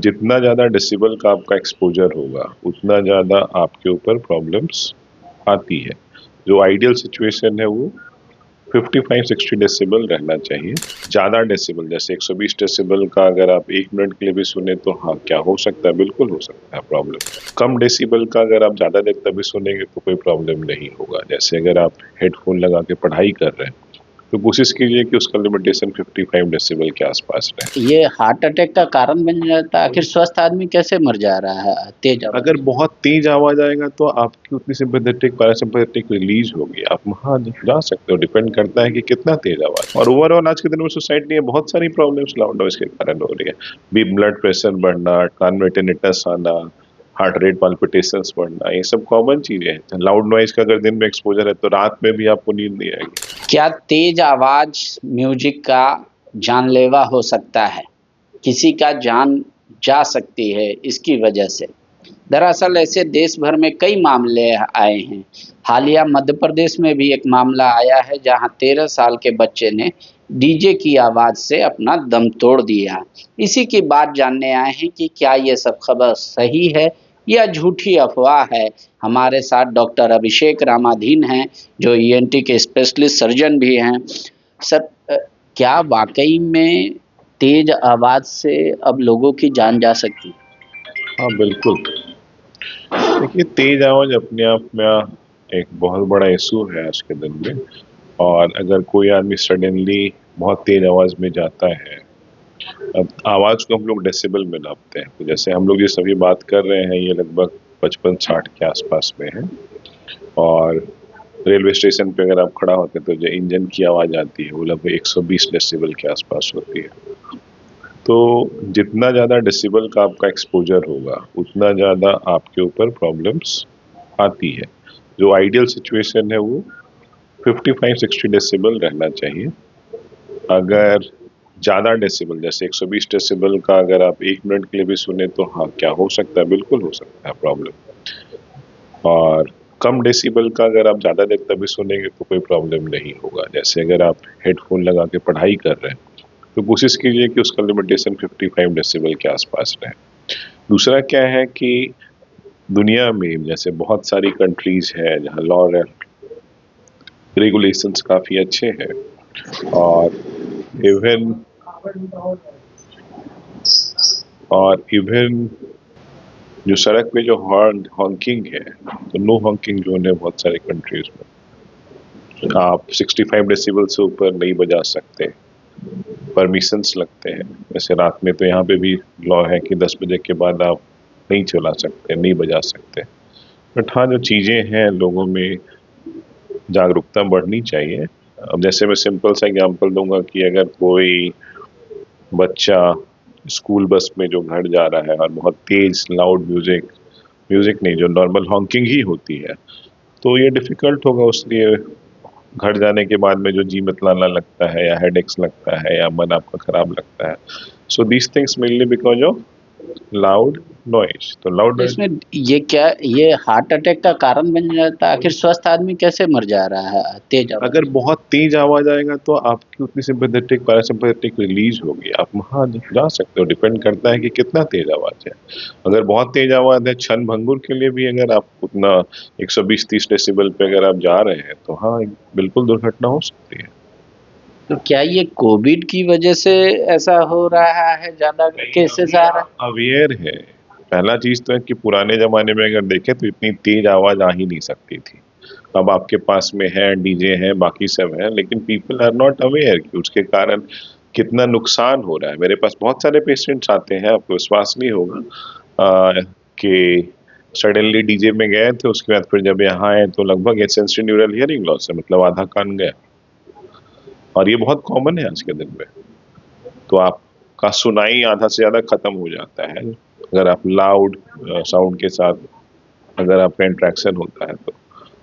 जितना ज़्यादा डेसिबल का आपका एक्सपोजर होगा, उतना ज़्यादा आपके ऊपर प्रॉब्लम्स आती है। जो आइडियल सिचुएशन है वो 55-60 डेसिबल रहना चाहिए। ज़्यादा डेसिबल जैसे 120 डेसिबल का अगर आप 1 मिनट के लिए भी सुने तो हाँ, क्या हो सकता है? बिल्कुल हो सकता है प्रॉब्लम। कम डेसिबल का अगर आप ज़्यादा देर तक भी सुनेंगे तो कोई प्रॉब्लम नहीं होगा। जैसे अगर आप हेडफ़ोन लगा के पढ़ाई कर रहे हैं, तो कोशिश कीजिए कि उसका लिमिटेशन 55 डेसिबल के आस-पास रहे। ये हार्ट अटैक का कारण बन जाता है। आखिर स्वस्थ आदमी कैसे मर जा रहा है तेज आवाज? अगर बहुत तेज आवाज आएगा तो आपकी उतनी सिंपैथेटिक पैरासिम्पैथेटिक रिलीज होगी, आप वहाँ जा सकते हो। डिपेंड करता है कि कितना तेज आवाज। और ओवरऑल आज के दिन में सोसाइटी में बहुत सारी प्रॉब्लम्स लाउड नॉइज के कारण हो रही है। भी ब्लड प्रेशर बढ़ना, कान में टिनिटस आना, हार्ट रेट पाल्पिटेशंस बढ़ना, ये सब कॉमन चीजें हैं। लाउड नॉइज का अगर दिन में एक्सपोजर है तो रात में भी आपको नींद नहीं आएगी। क्या तेज आवाज म्यूजिक का जानलेवा हो सकता है? किसी का जान जा सकती है इसकी वजह से। दरअसल ऐसे देश भर में कई मामले आए हैं। हालिया मध्य प्रदेश में भी एक मामला आया है जहां 13 साल के बच्चे ने डीजे की आवाज से अपना दम तोड़ दिया। इसी की बात जानने आए हैं कि क्या ये सब खबर सही है या झूठी अफवाह है। हमारे साथ डॉक्टर अभिषेक रामाधीन हैं जो ईएनटी के स्पेशलिस्ट सर्जन भी हैं। सर, क्या वाकई में तेज आवाज से अब लोगों की जान जा सकती है? हाँ, बिल्कुल। देखिए, तेज आवाज अपने आप में एक बहुत बड़ा इशू है आज के दिन में। और अगर कोई आदमी सडनली बहुत तेज आवाज में जाता है, अब आवाज को हम लोग डेसिबल में नापते हैं। तो जैसे हम लोग ये सभी बात कर रहे हैं, ये लगभग 55-60 के आसपास में है। और रेलवे स्टेशन पे अगर आप खड़ा होते हैं तो जो इंजन की आवाज आती है वो लगभग 120 डेसिबल के आसपास होती है। तो जितना ज़्यादा डेसिबल का आपका एक्सपोजर होगा, उतना ज़्यादा आपके ऊपर प्रॉब्लम्स आती है। जो आइडियल सिचुएशन है वो 55-60 डेसिबल रहना चाहिए। अगर ज़्यादा डेसिबल जैसे 120 डेसिबल का अगर आप 1 मिनट के लिए भी सुने तो हाँ, क्या हो सकता है? बिल्कुल हो सकता है प्रॉब्लम। और कम डेसिबल का अगर आप ज़्यादा देर तक भी सुनेंगे तो कोई प्रॉब्लम नहीं होगा। जैसे अगर आप हेडफ़ोन लगा के पढ़ाई कर रहे हैं, तो कोशिश कीजिए कि उसका लिमिटेशन 55 डेसिबल के आसपास रहे। दूसरा क्या है कि दुनिया में जैसे बहुत सारी कंट्रीज़ हैं जहाँ लॉ रेगुलेशंस काफ़ी अच्छे हैं। और इवन जो सड़क पे जो हॉकिंग है, तो नो हॉकिंग जोन है बहुत सारी कंट्रीज़ में। आप 65 डेसिबल से ऊपर नहीं बजा सकते, परमिशंस लगते हैं। जैसे रात में तो यहाँ पे भी लॉ है कि 10 बजे के बाद आप नहीं चला सकते, नहीं बजा सकते। बट हाँ, जो चीज़ें हैं लोगों में जागरूकता बढ़नी चाहिए। अब जैसे मैं सिंपल सा एग्जांपल दूंगा कि अगर कोई बच्चा स्कूल बस में जो घर जा रहा है और बहुत तेज लाउड म्यूजिक नहीं, जो नॉर्मल हॉकिंग ही होती है, तो ये डिफ़िकल्ट होगा उसके लिए घर जाने के बाद में जो जी मितलाना लगता है या हेडेक्स लगता है या मन आपका खराब लगता है। So these things mainly because of loud noise. तो लाउड नॉइज इसमें ये हार्ट अटैक का कारण बन जाता है। आखिर स्वस्थ आदमी कैसे मर जा रहा है तेज आवाज? अगर बहुत तेज आवाज आएगा तो आपकी उतनी सिंपैथेटिक पैरासिम्पैथेटिक रिलीज होगी, आप वहाँ जा सकते हो। डिपेंड करता है कि कितना तेज आवाज है। अगर बहुत तेज आवाज है क्षण भंगुर के लिए भी अगर आप उतना 120-30 डेसिबल पे अगर आप जा रहे हैं तो हाँ, बिल्कुल दुर्घटना हो सकती है। तो क्या ये कोविड की वजह से ऐसा हो रहा है, ज्यादा केसेस आ रहा है? अवेयर है। पहला चीज तो है कि पुराने जमाने में अगर देखें तो इतनी तेज आवाज आ ही नहीं सकती थी। अब आपके पास में है, डीजे है, बाकी सब है, लेकिन पीपल आर नॉट अवेयर कि उसके कारण कितना नुकसान हो रहा है। मेरे पास बहुत सारे पेशेंट्स आते हैं, आपको विश्वास नहीं होगा कि सडनली डीजे में गए थे, उसके बाद फिर जब यहाँ आए तो लगभग सेंसरी न्यूरल हियरिंग लॉस है, मतलब आधा कान गया। और ये बहुत कॉमन है आज के दिन में। तो आपका सुनाई आधा से ज़्यादा खत्म हो जाता है अगर आप लाउड साउंड के साथ अगर आपका इंट्रैक्शन होता है तो।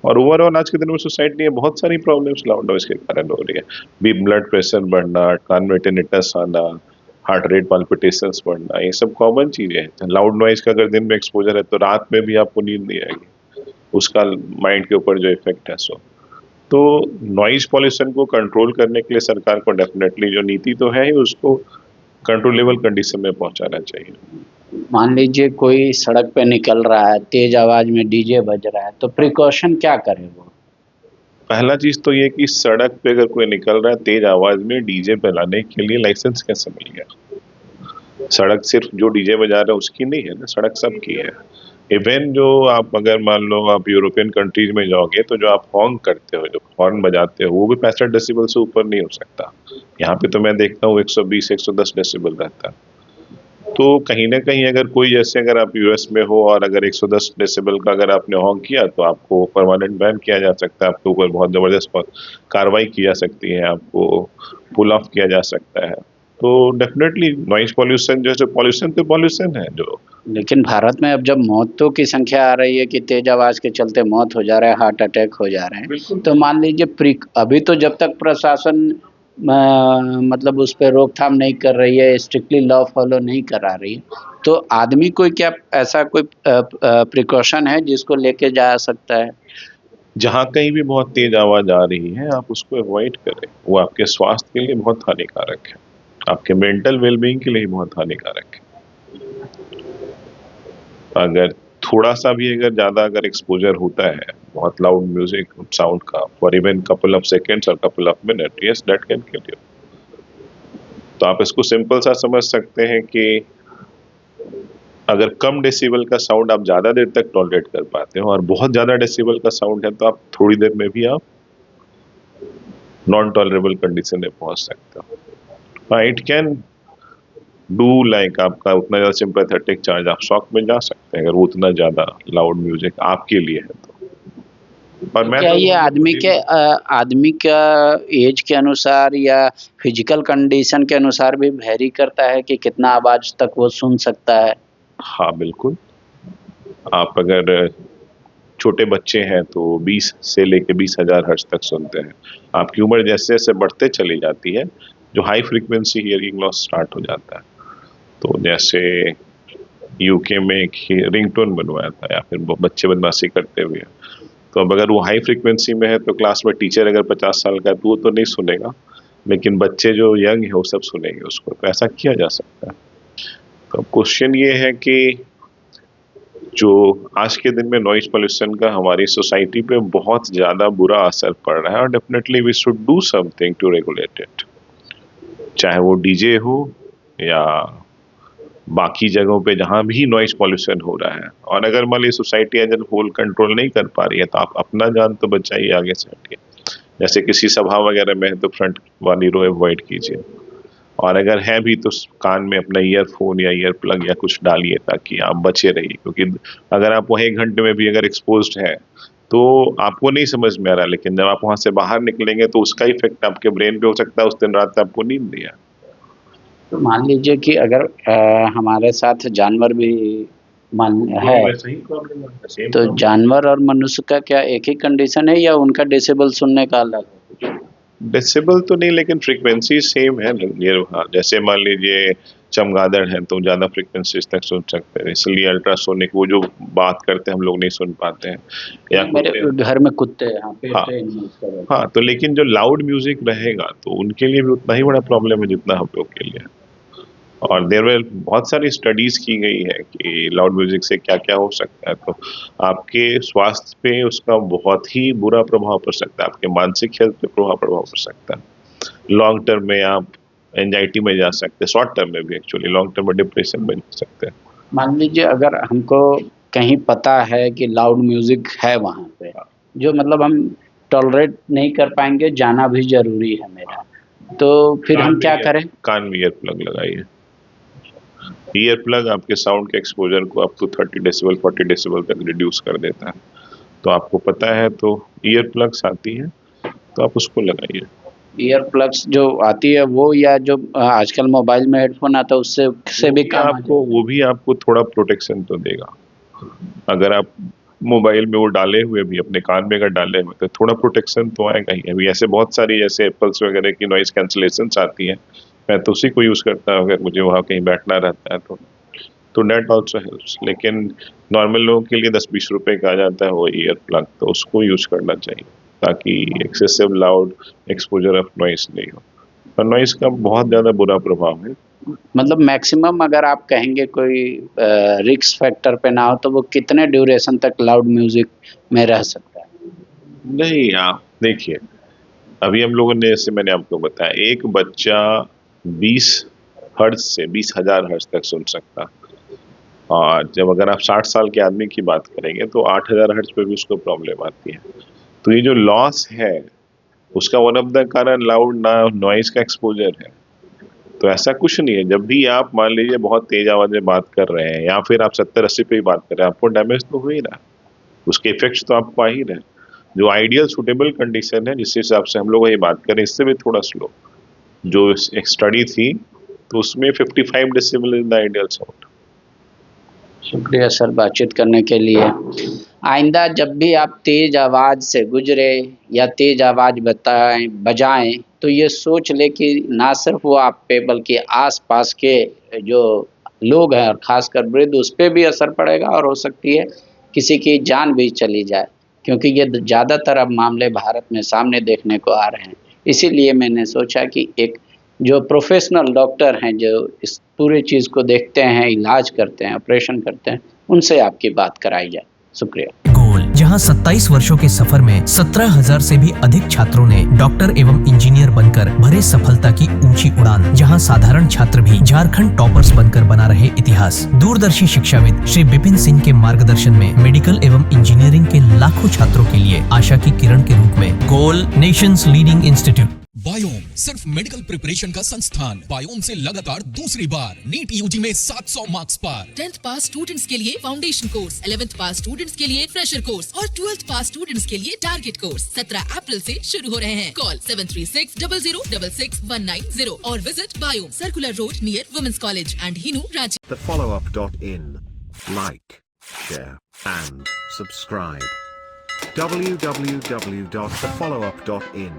और ओवरऑल आज के दिन में सोसाइटी में बहुत सारी प्रॉब्लम्स लाउड नॉइज के कारण हो रही है। भी ब्लड प्रेशर बढ़ना, कान में टिनिटस आना, हार्ट रेट पाल्पिटेशंस बढ़ना, ये सब कॉमन चीज़ें हैं। लाउड नॉइज का अगर दिन में एक्सपोजर है तो रात में भी आपको नींद नहीं आएगी, उसका माइंड के ऊपर जो इफेक्ट है। सो तो नॉइज पॉल्यूशन को कंट्रोल करने के लिए सरकार को डेफिनेटली जो नीति तो है ही, उसको कंट्रोलेबल कंडीशन में पहुंचाना चाहिए। मान लीजिए कोई सड़क पे निकल रहा है, तेज आवाज में डीजे बज रहा है, तो प्रिकॉशन क्या करे वो? पहला चीज तो ये कि सड़क पे अगर कोई निकल रहा है तेज आवाज में डीजे बजाने के लिए लाइसेंस कैसे मिल गया? सड़क सिर्फ जो डीजे बजा रहा है उसकी नहीं है ना, सड़क सबकी है। इवन जो आप अगर मान लो आप यूरोपियन कंट्रीज में जाओगे तो जो आप हॉर्न करते हो, जो हॉर्न बजाते हो, वो भी 65 डेसिबल से ऊपर नहीं हो सकता। यहाँ पे तो मैं देखता हूँ 120 110 डेसिबल रहता है। तो कहीं ना कहीं अगर कोई, जैसे अगर आप यूएस में हो और अगर 110 डेसिबल का अगर आपने हॉर्न किया तो आपको परमानेंट बैन किया जा सकता है, आपके ऊपर बहुत जबरदस्त कार्रवाई की जा सकती है, आपको पुल ऑफ किया जा सकता है। तो डेफिनेटली नॉइज पॉल्यूशन जैसे पॉल्यूशन तो पॉल्यूशन है जो। लेकिन भारत में अब जब मौतों की संख्या आ रही है कि तेज आवाज के चलते मौत हो जा रहा है, हार्ट अटैक हो जा रहे हैं, तो मान लीजिए अभी तो जब तक प्रशासन मतलब उस पर रोकथाम नहीं कर रही है, स्ट्रिक्टली लॉ फॉलो नहीं करा रही है, तो आदमी कोई क्या ऐसा कोई प्रिकॉशन है जिसको लेके जा सकता है? जहाँ कहीं भी बहुत तेज आवाज आ रही है आप उसको अवॉइड करें, वो आपके स्वास्थ्य के लिए बहुत हानिकारक है, आपके मेंटल वेलबींग के लिए बहुत हानिकारक है। अगर थोड़ा सा भी अगर ज्यादा अगर एक्सपोजर होता है बहुत लाउड म्यूजिक साउंड का for even couple of seconds और couple of minute, yes that can kill you. तो आप इसको सिंपल सा समझ सकते हैं कि अगर कम डेसिबल का साउंड आप ज्यादा देर तक टॉलरेट कर पाते हो और बहुत ज्यादा डेसिबल का साउंड है तो आप थोड़ी देर में भी आप नॉन टॉलरेबल कंडीशन में पहुंच सकते हो। इट कैन डू लाइक आपका उतना ज्यादा सिंपैथेटिक चार्ज आप शॉक में जा सकते हैं अगर वो उतना ज्यादा लाउड म्यूजिक आपके लिए है तो। और मैं क्या तो ये आदमी का एज के अनुसार या फिजिकल कंडीशन के अनुसार भी वेरी करता है कि कितना आवाज तक वो सुन सकता है? हाँ बिल्कुल, आप अगर छोटे बच्चे हैं तो 20 से लेके 20,000 हर्ट्ज तक सुनते हैं। आपकी उम्र जैसे जैसे बढ़ते चली जाती है जो high frequency hearing loss start हो जाता है। तो जैसे यूके में एक रिंगटोन बनवाया था या फिर बच्चे बदमाशी करते हुए, तो अब अगर वो हाई फ्रीक्वेंसी में है तो क्लास में टीचर अगर 50 साल का है तो वो तो नहीं सुनेगा, लेकिन बच्चे जो यंग है वो सब सुनेंगे उसको। तो ऐसा किया जा सकता है। तो क्वेश्चन ये है कि जो आज के दिन में नॉइज पोल्यूशन का हमारी सोसाइटी पे बहुत ज़्यादा बुरा असर पड़ रहा है और definitely we should do something to regulate it, चाहे वो डीजे हो या बाकी जगहों पे जहाँ भी नॉइज पॉल्यूशन हो रहा है। और अगर मान लीजिए society as a whole control नहीं कर पा रही है तो आप अपना जान तो बचाइए, आगे से हटिए। जैसे किसी सभा वगैरह में है तो फ्रंट वाली रो अवॉइड कीजिए, और अगर है भी तो कान में अपना ईयरफोन या ईयर प्लग या कुछ डालिए ताकि आप बचे रहिए, क्योंकि अगर आप वहाँ 1 घंटे में भी अगर एक्सपोज्ड है तो आपको नहीं समझ में आ रहा, लेकिन जब आप वहाँ से बाहर निकलेंगे तो उसका इफेक्ट आपके ब्रेन पे हो सकता है, उस दिन रात आपको नींद नहीं आए। तो मान लीजिए कि अगर हमारे साथ जानवर भी मान है, वैसे ही प्रॉब्लम है, तो जानवर और मनुष्य का क्या एक ही कंडीशन है या उनका डेसिबल सुनने का अलग है? डेसिबल तो नहीं लेकिन फ्रीक्वेंसी सेम है नियर। हाँ, जैसे मान लीजिए चमगादड़ है तो ज़्यादा फ्रीक्वेंसीज तक सुन सकते हैं, इसलिए अल्ट्रासोनिक वो जो बात करते हैं हम लोग नहीं सुन पाते हैं। या मेरे घर में कुत्ते हैं, हाँ, हाँ हाँ, तो लेकिन जो लाउड म्यूजिक रहेगा तो उनके लिए भी उतना ही बड़ा प्रॉब्लम है जितना हम लोग के लिए। और देर में बहुत सारी स्टडीज की गई है कि लाउड म्यूजिक से क्या क्या हो सकता है। तो आपके स्वास्थ्य पे उसका बहुत ही बुरा प्रभाव पड़ सकता है, आपके मानसिक हेल्थ पे प्रभाव पड़ सकता है। लॉन्ग टर्म में आप एंजाइटी में जा सकते हैं, शॉर्ट टर्म में भी एक्चुअली, लॉन्ग टर्म में डिप्रेशन में जा सकते हैं। मान लीजिए अगर हमको कहीं पता है कि लाउड म्यूजिक है वहाँ पे, जो मतलब हम टॉलरेट नहीं कर पाएंगे, जाना भी जरूरी है मेरा, तो फिर हम क्या करें? कान में ईयर प्लग लगाइए। ईयर प्लग आपके साउंड के एक्सपोजर को अप टू 30 डेसिबल 40 डेसिबल तक रिड्यूस कर देता है। तो आपको पता है तो ईयर प्लग्स आती है तो आप उसको लगाइए। ईयर प्लग्स जो आती है वो, या जो आजकल मोबाइल में हेडफोन आता है उससे भी काम आपको वो भी आपको थोड़ा प्रोटेक्शन तो देगा। अगर आप मोबाइल में वो डाले हुए भी अपने कान में अगर डाले हुए तो थोड़ा प्रोटेक्शन तो आएगा ही। अभी ऐसे बहुत सारी जैसे एप्पल्स वगैरह की नॉइज कैंसलेशन आती है, मैं तो उसी को यूज़ करता हूँ अगर मुझे वहाँ कहीं बैठना रहता है तो डेट ऑल्सो हेल्प्स। लेकिन नॉर्मल लोगों के लिए 10-20 रुपए का आ जाता है वो ईयर प्लग, तो उसको यूज़ करना चाहिए ताकि excessive loud exposure of noise नहीं हो। और नॉइस का बहुत ज़्यादा बुरा प्रभाव है। मतलब मैक्सिमम अगर आप कहेंगे कोई रिस्क फैक्टर पे ना हो तो वो कितने ड्यूरेशन तक लाउड म्यूजिक में रह सकता है? नहीं, आप देखिए, अभी हम लोगों ने, जैसे मैंने आपको बताया, एक बच्चा 20 हर्ट्ज से 20,000 हर्ट्ज तक सुन सकता, और जब अगर आप 60 साल के आदमी की बात करेंगे तो 8,000 हर्ट्ज पे भी उसको प्रॉब्लम आती है। तो ये जो लॉस है उसका वन ऑफ द कारण लाउड नॉइस का एक्सपोजर है। तो ऐसा कुछ नहीं है, जब भी आप मान लीजिए बहुत तेज आवाज में बात कर रहे हैं या फिर आप 70-80 पे ही बात कर रहे हैं, आपको डैमेज तो हो ही रहा है, उसके इफेक्ट्स तो आपको आ ही रहे हैं। जो आइडियल सुटेबल कंडीशन है जिस हिसाब से हम लोग ये बात करें, इससे भी थोड़ा स्लो, जो एक स्टडी थी तो उसमें 55 decibel is the ideal sound. शुक्रिया सर बातचीत करने के लिए। आइंदा जब भी आप तेज आवाज़ से गुजरे या तेज आवाज़ बजाएं तो ये सोच ले कि ना सिर्फ वो आप पे बल्कि आसपास के जो लोग हैं और खासकर वृद्ध, उस पे भी असर पड़ेगा और हो सकती है किसी की जान भी चली जाए, क्योंकि ये ज़्यादातर अब मामले भारत में सामने देखने को आ रहे हैं। इसीलिए मैंने सोचा कि एक जो प्रोफेशनल डॉक्टर हैं जो इस पूरी चीज़ को देखते हैं, इलाज करते हैं, ऑपरेशन करते हैं, उनसे आपकी बात कराई जाए। शुक्रिया। गोल, जहां 27 वर्षों के सफर में 17,000 से भी अधिक छात्रों ने डॉक्टर एवं इंजीनियर बनकर भरे सफलता की ऊंची उड़ान, जहां साधारण छात्र भी झारखंड टॉपर्स बनकर बना रहे इतिहास। दूरदर्शी शिक्षाविद श्री विपिन सिंह के मार्गदर्शन में मेडिकल एवं इंजीनियरिंग के लाखों छात्रों के लिए आशा की किरण के रूप में गोल, नेशंस लीडिंग इंस्टीट्यूट। बायोम सिर्फ मेडिकल प्रिपरेशन का संस्थान। बायोम से लगातार दूसरी बार नीट यूजी में 700 मार्क्स पार। 10th पास स्टूडेंट्स के लिए फाउंडेशन कोर्स, 11th पास स्टूडेंट्स के लिए फ्रेशर कोर्स और 12th पास स्टूडेंट्स के लिए टारगेट कोर्स 17 अप्रैल से शुरू हो रहे हैं। कॉल 7360066190 और visit Biome, circular road near women's college and Hinoo, Ranchi. thefollowup.in. Like, share, and subscribe. www.thefollowup.in